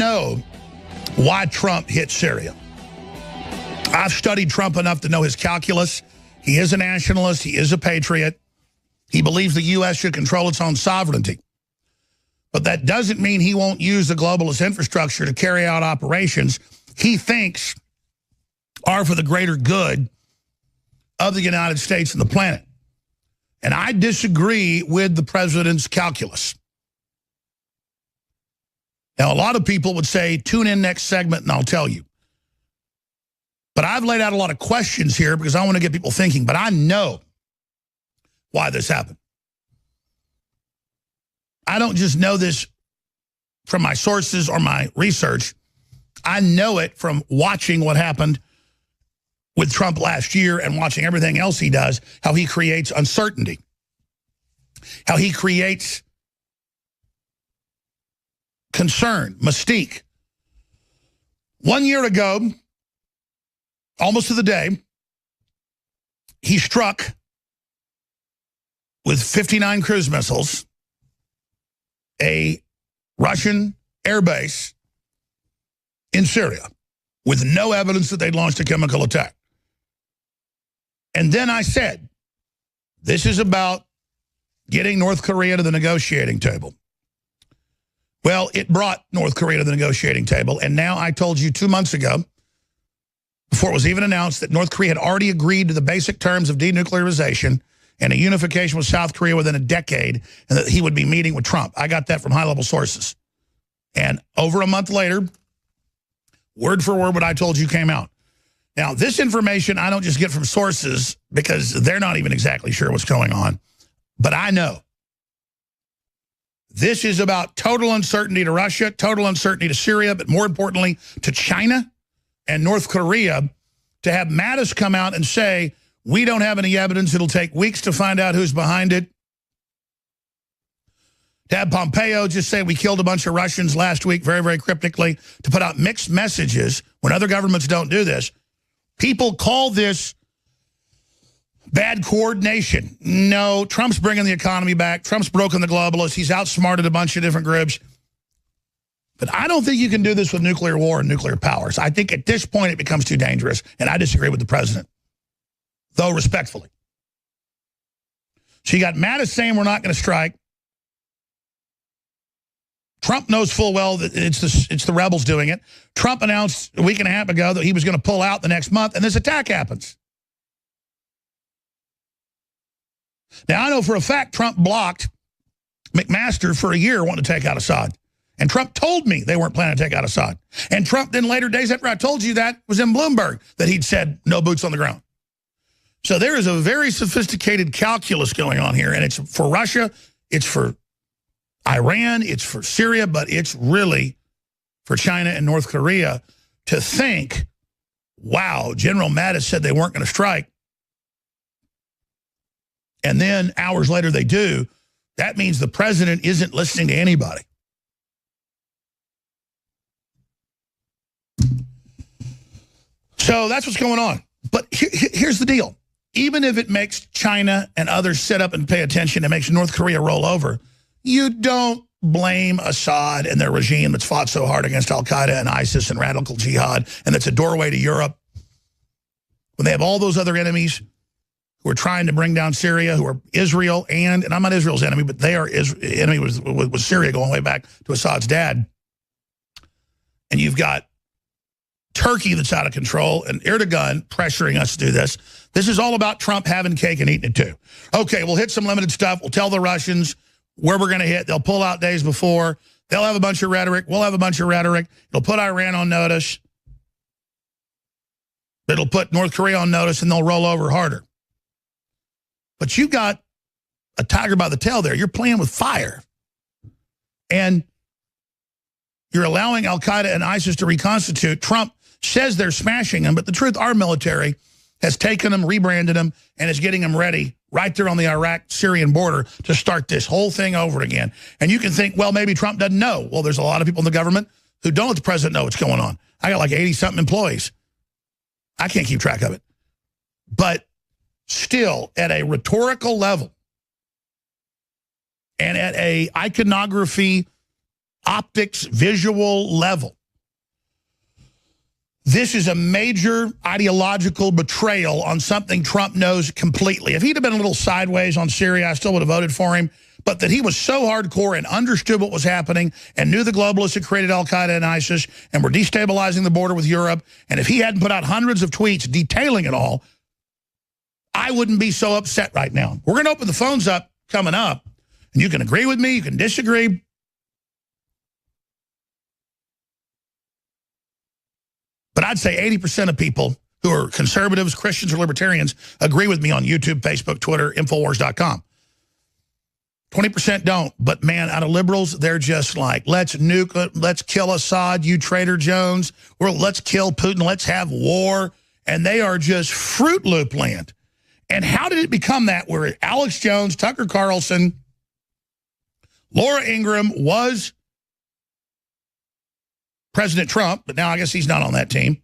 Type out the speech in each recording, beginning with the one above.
know why Trump hit Syria. I've studied Trump enough to know his calculus. He is a nationalist. He is a patriot. He believes the U.S. should control its own sovereignty. But that doesn't mean he won't use the globalist infrastructure to carry out operations he thinks are for the greater good of the United States and the planet. And I disagree with the president's calculus. Now, a lot of people would say, tune in next segment and I'll tell you. But I've laid out a lot of questions here because I want to get people thinking. But I know why this happened. I don't just know this from my sources or my research. I know it from watching what happened with Trump last year and watching everything else he does, how he creates uncertainty, how he creates concern, mystique. 1 year ago, almost to the day, he struck with 59 cruise missiles a Russian airbase in Syria with no evidence that they'd launched a chemical attack. And then I said, this is about getting North Korea to the negotiating table. Well, it brought North Korea to the negotiating table, and now I told you 2 months ago, before it was even announced, that North Korea had already agreed to the basic terms of denuclearization and a unification with South Korea within a decade, and that he would be meeting with Trump. I got that from high-level sources. And over a month later, word for word what I told you came out. Now, this information I don't just get from sources because they're not even exactly sure what's going on, but I know. This is about total uncertainty to Russia, total uncertainty to Syria, but more importantly, to China and North Korea, to have Mattis come out and say, we don't have any evidence, it'll take weeks to find out who's behind it. To have Pompeo just say we killed a bunch of Russians last week, very, very cryptically, to put out mixed messages when other governments don't do this. People call this bad coordination. No, Trump's bringing the economy back. Trump's broken the globalists. He's outsmarted a bunch of different groups. But I don't think you can do this with nuclear war and nuclear powers. I think at this point it becomes too dangerous, and I disagree with the president, though respectfully. So you got Mattis saying we're not going to strike. Trump knows full well that it's the rebels doing it. Trump announced a week and a half ago that he was going to pull out the next month, and this attack happens. Now, I know for a fact Trump blocked McMaster for a year wanting to take out Assad. And Trump told me they weren't planning to take out Assad. And Trump then later days after I told you that was in Bloomberg that he'd said no boots on the ground. So there is a very sophisticated calculus going on here. And it's for Russia, it's for Iran, it's for Syria, but it's really for China and North Korea to think, wow, General Mattis said they weren't going to strike. And then hours later they do. That means the president isn't listening to anybody. So that's what's going on. But here's the deal. Even if it makes China and others sit up and pay attention, it makes North Korea roll over, you don't blame Assad and their regime that's fought so hard against al-Qaeda and ISIS and radical jihad, and that's a doorway to Europe. When they have all those other enemies who are trying to bring down Syria, who are Israel, and I'm not Israel's enemy, but they are enemy with Syria going way back to Assad's dad. And you've got Turkey that's out of control and Erdogan pressuring us to do this. This is all about Trump having cake and eating it too. Okay, we'll hit some limited stuff. We'll tell the Russians where we're going to hit. They'll pull out days before. They'll have a bunch of rhetoric. We'll have a bunch of rhetoric. It'll put Iran on notice. It'll put North Korea on notice, and they'll roll over harder. But you got a tiger by the tail there. You're playing with fire. And you're allowing al-Qaeda and ISIS to reconstitute. Trump says they're smashing them, but the truth, our military has taken them, rebranded them, and is getting them ready right there on the Iraq-Syrian border to start this whole thing over again. And you can think, well, maybe Trump doesn't know. Well, there's a lot of people in the government who don't let the president know what's going on. I got like 80-something employees. I can't keep track of it. But still, at a rhetorical level and at a iconography optics, visual level. This is a major ideological betrayal on something Trump knows completely. If he'd have been a little sideways on Syria, I still would have voted for him. But that he was so hardcore and understood what was happening and knew the globalists had created Al-Qaeda and ISIS and were destabilizing the border with Europe. And if he hadn't put out hundreds of tweets detailing it all, I wouldn't be so upset right now. We're going to open the phones up coming up. And you can agree with me, you can disagree. But I'd say 80% of people who are conservatives, Christians, or libertarians agree with me on YouTube, Facebook, Twitter, Infowars.com. 20% don't. But, man, out of liberals, they're just like, let's nuke, let's kill Assad, you traitor Jones. Or let's kill Putin, let's have war. And they are just Fruit Loop land. And how did it become that where Alex Jones, Tucker Carlson, Laura Ingraham was President Trump, but now I guess he's not on that team.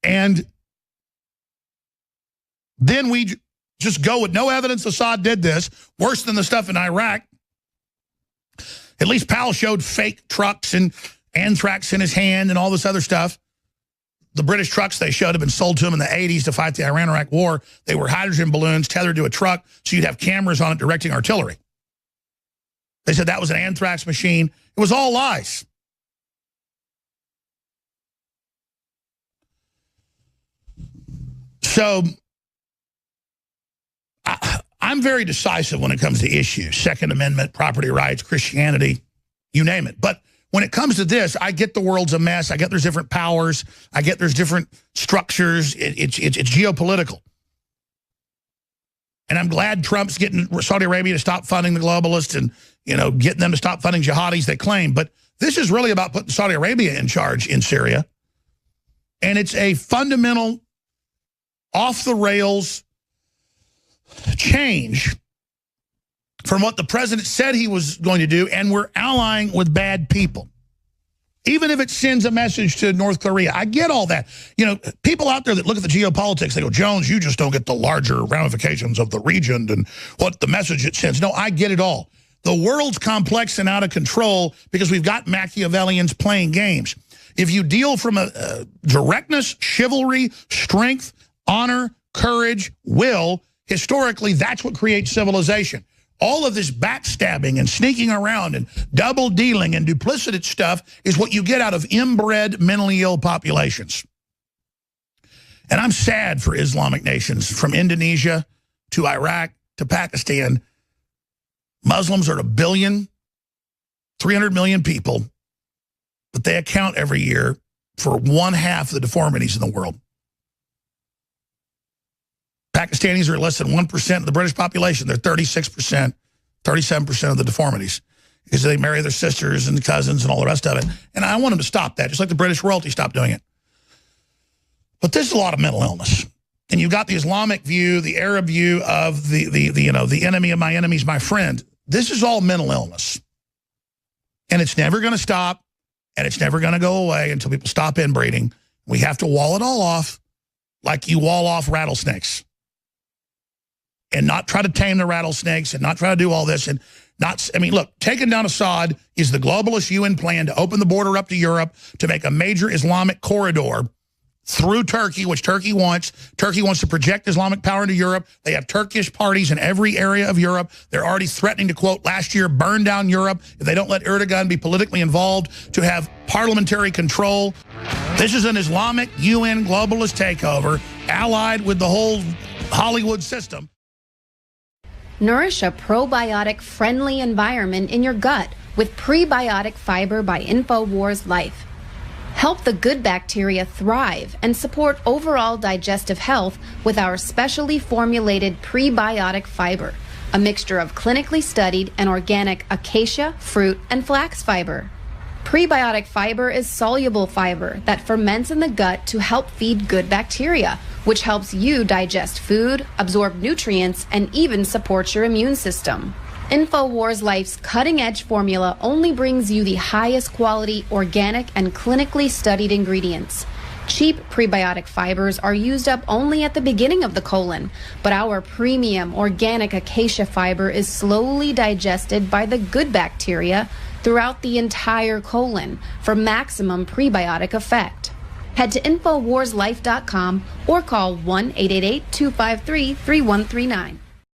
And then we just go with no evidence Assad did this, worse than the stuff in Iraq. At least Powell showed fake trucks and anthrax in his hand and all this other stuff. The British trucks they showed had been sold to him in the 80s to fight the Iran-Iraq war. They were hydrogen balloons tethered to a truck, so you'd have cameras on it directing artillery. They said that was an anthrax machine. It was all lies. So I'm very decisive when it comes to issues, Second Amendment, property rights, Christianity, you name it. But when it comes to this, I get the world's a mess. I get there's different powers. I get there's different structures. It's geopolitical. And I'm glad Trump's getting Saudi Arabia to stop funding the globalists and, you know, getting them to stop funding jihadis they claim. But this is really about putting Saudi Arabia in charge in Syria. And it's a fundamental, off-the-rails change from what the president said he was going to do, and we're allying with bad people. Even if it sends a message to North Korea. I get all that. You know, people out there that look at the geopolitics, they go, Jones, you just don't get the larger ramifications of the region and what the message it sends. No, I get it all. The world's complex and out of control because we've got Machiavellians playing games. If you deal from a directness, chivalry, strength, honor, courage, will, historically, that's what creates civilization. All of this backstabbing and sneaking around and double dealing and duplicitous stuff is what you get out of inbred, mentally ill populations. And I'm sad for Islamic nations from Indonesia to Iraq to Pakistan. Muslims are 1 billion, 300 million people, but they account every year for 1/2 the deformities in the world. Pakistanis are less than 1% of the British population. They're 36%, 37% of the deformities because they marry their sisters and cousins and all the rest of it. And I want them to stop that, just like the British royalty stopped doing it. But there's a lot of mental illness. And you've got the Islamic view, the Arab view of the enemy of my enemy is my friend. This is all mental illness. And it's never going to stop, and it's never going to go away until people stop inbreeding. We have to wall it all off like you wall off rattlesnakes. And not try to tame the rattlesnakes and not try to do all this. And not, I mean, look, taking down Assad is the globalist UN plan to open the border up to Europe to make a major Islamic corridor through Turkey, which Turkey wants. Turkey wants to project Islamic power into Europe. They have Turkish parties in every area of Europe. They're already threatening to, quote, last year, burn down Europe if they don't let Erdogan be politically involved, to have parliamentary control. This is an Islamic UN globalist takeover allied with the whole Hollywood system. Nourish a probiotic-friendly environment in your gut with prebiotic fiber by InfoWars Life. Help the good bacteria thrive and support overall digestive health with our specially formulated prebiotic fiber, a mixture of clinically studied and organic acacia, fruit, and flax fiber. Prebiotic fiber is soluble fiber that ferments in the gut to help feed good bacteria, which helps you digest food, absorb nutrients, and even support your immune system. InfoWars Life's cutting-edge formula only brings you the highest quality, organic, and clinically studied ingredients. Cheap prebiotic fibers are used up only at the beginning of the colon, but our premium organic acacia fiber is slowly digested by the good bacteria throughout the entire colon for maximum prebiotic effect. Head to InfoWarsLife.com or call 1-888-253-3139.